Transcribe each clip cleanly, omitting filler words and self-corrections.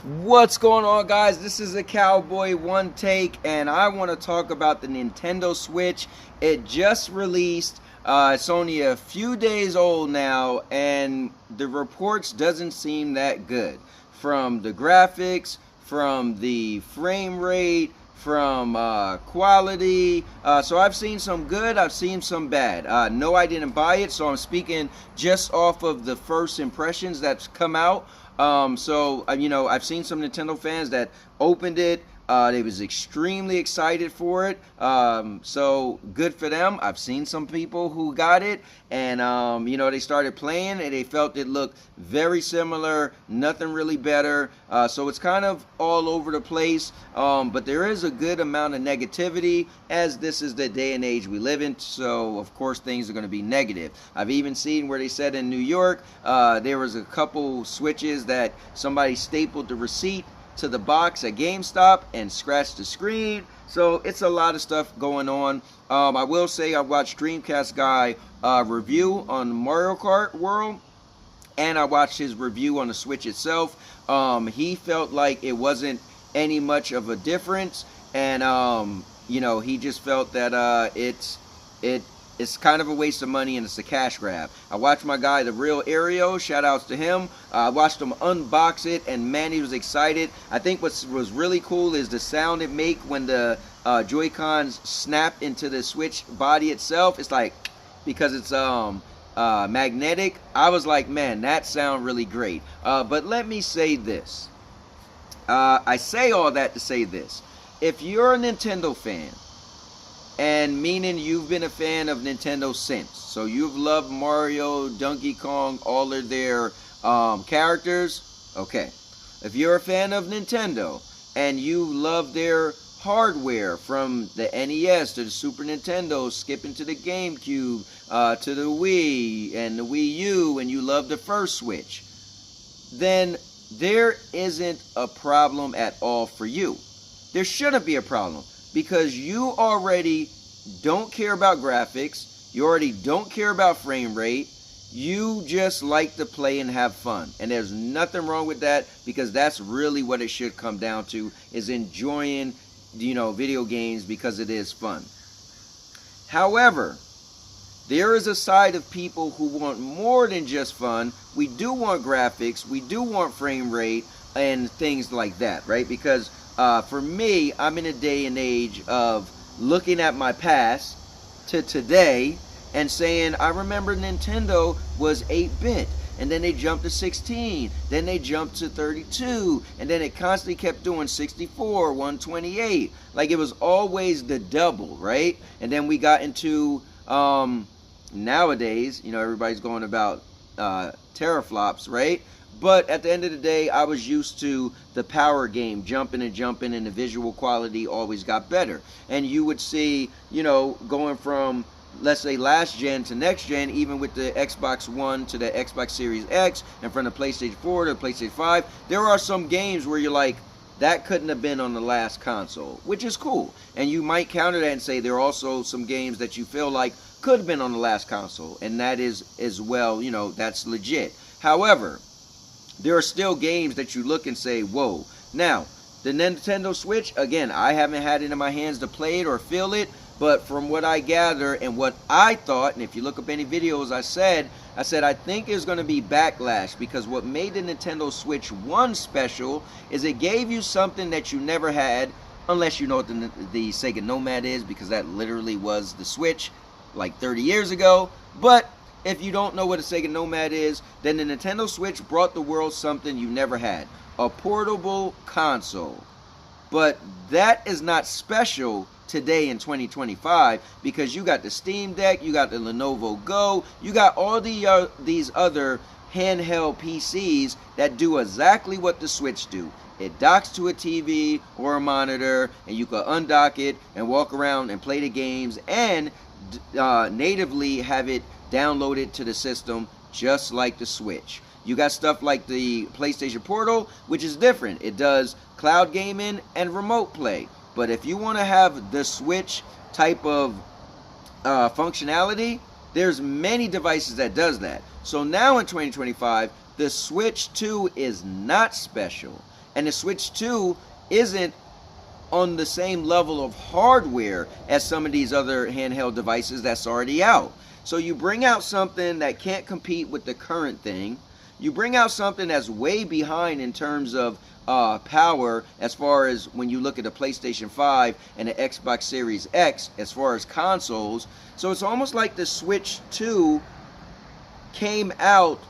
What's going on, guys? This is a Cowboy One Take, and I want to talk about the Nintendo Switch. It just released. It's only a few days old now, and the reports doesn't seem that good. From the graphics, from the frame rate, from quality. So I've seen some good, I've seen some bad. No, I didn't buy it, so I'm speaking just off of the first impressions that's come out. I've seen some Nintendo fans that opened it. They was extremely excited for it. So good for them. I've seen some people who got it, and they started playing, and they felt it looked very similar. Nothing really better. So it's kind of all over the place. But there is a good amount of negativity, as this is the day and age we live in. So of course things are going to be negative. I've even seen where they said in New York there was a couple switches that somebody stapled the receipt to the box at GameStop and scratched the screen. So it's a lot of stuff going on. I will say I watched Dreamcast guy review on Mario Kart World, and I watched his review on the Switch itself. He felt like it wasn't any much of a difference, and he just felt that it's kind of a waste of money and it's a cash grab. I watched my guy, the real Aereo, shout outs to him. I watched him unbox it, and man, he was excited. I think what was really cool is the sound it make when the Joy-Cons snap into the Switch body itself. It's like, because it's magnetic. I was like, man, that sound really great. But let me say this. I say all that to say this. If you're a Nintendo fan, and meaning you've been a fan of Nintendo since, so you've loved Mario, Donkey Kong, all of their characters, okay. If you're a fan of Nintendo and you love their hardware from the NES to the Super Nintendo, skipping to the GameCube, to the Wii and the Wii U, and you love the first Switch, then there isn't a problem at all for you. There shouldn't be a problem, because you already don't care about graphics, you already don't care about frame rate, you just like to play and have fun. And there's nothing wrong with that, because that's really what it should come down to, is enjoying, video games because it is fun. However, there is a side of people who want more than just fun. We do want graphics, we do want frame rate, and things like that, right? Because for me, I'm in a day and age of looking at my past to today and saying, I remember Nintendo was 8-bit, and then they jumped to 16, then they jumped to 32, and then it constantly kept doing 64, 128. Like, it was always the double, right? And then we got into nowadays, everybody's going about teraflops, right? But at the end of the day, I was used to the power game, jumping, and the visual quality always got better. And you would see, going from, let's say, last gen to next gen, even with the Xbox One to the Xbox Series X, and from the PlayStation 4 to the PlayStation 5, there are some games where you're like, that couldn't have been on the last console, which is cool. And you might counter that and say there are also some games that you feel like could have been on the last console, and that is as well, that's legit. However, there are still games that you look and say, whoa. Now, the Nintendo Switch, again, I haven't had it in my hands to play it or feel it, but from what I gather and what I thought, and if you look up any videos, I said I think there's going to be backlash, because what made the Nintendo Switch 1 special is it gave you something that you never had, unless you know what the Sega Nomad is, because that literally was the Switch like 30 years ago. But if you don't know what a Sega Nomad is, then the Nintendo Switch brought the world something you never had, a portable console. But that is not special today in 2025, because you got the Steam Deck, you got the Lenovo Go, you got all these other handheld PCs that do exactly what the Switch do. It docks to a TV or a monitor, and you can undock it and walk around and play the games, and natively have it downloaded to the system just like the Switch. You got stuff like the PlayStation Portal, which is different. It does cloud gaming and remote play. But if you want to have the Switch type of functionality, there's many devices that does that. So now in 2025, the Switch 2 is not special. And the Switch 2 isn't on the same level of hardware as some of these other handheld devices that's already out. So you bring out something that can't compete with the current thing. You bring out something that's way behind in terms of power, as far as when you look at the PlayStation 5 and the Xbox Series X as far as consoles. So it's almost like the Switch 2 came out,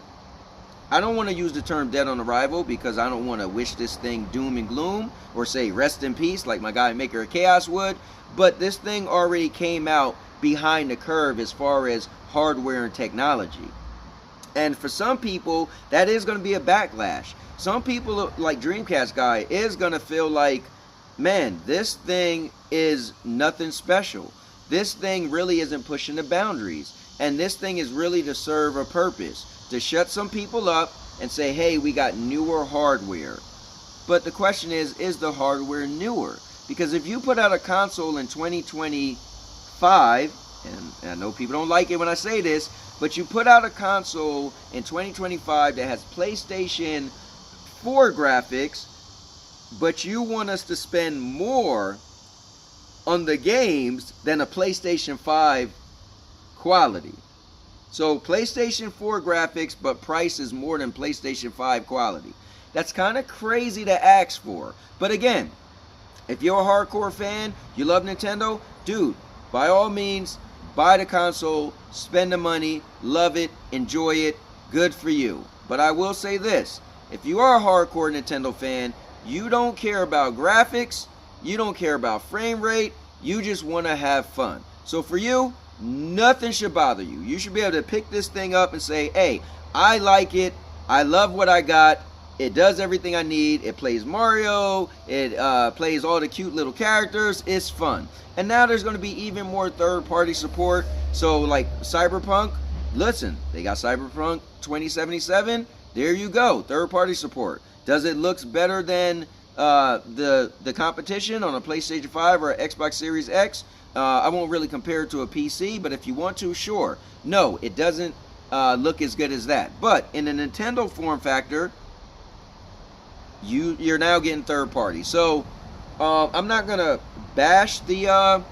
I don't want to use the term dead on arrival because I don't want to wish this thing doom and gloom or say rest in peace like my guy Maker of Chaos would, but this thing already came out behind the curve as far as hardware and technology. And for some people, that is going to be a backlash. Some people, like Dreamcast guy, is going to feel like, man, this thing is nothing special. This thing really isn't pushing the boundaries. And this thing is really to serve a purpose, to shut some people up and say, hey, we got newer hardware. But the question is the hardware newer? Because if you put out a console in 2025, and I know people don't like it when I say this, but you put out a console in 2025 that has PlayStation 4 graphics, but you want us to spend more on the games than a PlayStation 5 quality. So PlayStation 4 graphics, but price is more than PlayStation 5 quality. That's kind of crazy to ask for. But again, if you're a hardcore fan, you love Nintendo, dude, by all means, buy the console, spend the money, love it, enjoy it, good for you. But I will say this, if you are a hardcore Nintendo fan, you don't care about graphics, you don't care about frame rate, you just want to have fun. So for you, nothing should bother you. You should be able to pick this thing up and say, hey, I like it, I love what I got, it does everything I need, it plays Mario, it plays all the cute little characters, it's fun. And now there's going to be even more third-party support. So like Cyberpunk, listen, they got Cyberpunk 2077, there you go, third-party support. Does it look better than the competition on a PlayStation 5 or Xbox Series X? I won't really compare it to a PC, but if you want to, sure. No, it doesn't look as good as that. But in the Nintendo form factor, you're now getting third party. So I'm not gonna bash the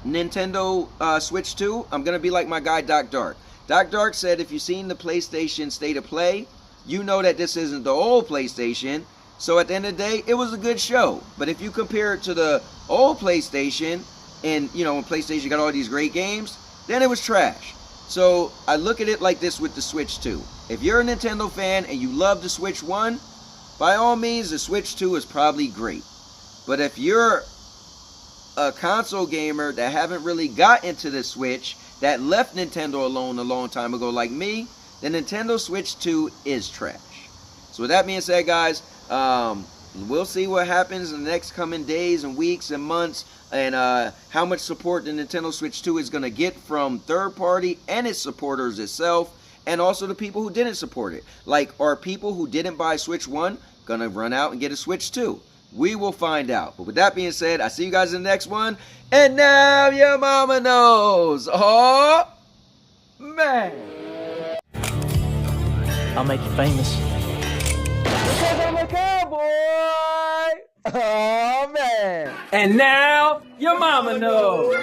Nintendo Switch 2. I'm gonna be like my guy Doc Dark. Doc Dark said if you've seen the PlayStation State of Play, you know that this isn't the old PlayStation. So at the end of the day, it was a good show. But if you compare it to the old PlayStation, and you know when PlayStation got all these great games, then it was trash. So I look at it like this with the Switch 2. If you're a Nintendo fan and you love the Switch 1, by all means, the Switch 2 is probably great. But if you're a console gamer that haven't really got into the Switch, that left Nintendo alone a long time ago like me, the Nintendo Switch 2 is trash. So with that being said, guys, we'll see what happens in the next coming days and weeks and months, and how much support the Nintendo Switch 2 is going to get from third party and its supporters itself, and also the people who didn't support it. Like, are people who didn't buy Switch 1 going to run out and get a Switch 2? We will find out. But with that being said, I see you guys in the next one. And now your mama knows. Oh, man. I'll make you famous. Because I'm a cowboy. Oh, man. And now your mama knows.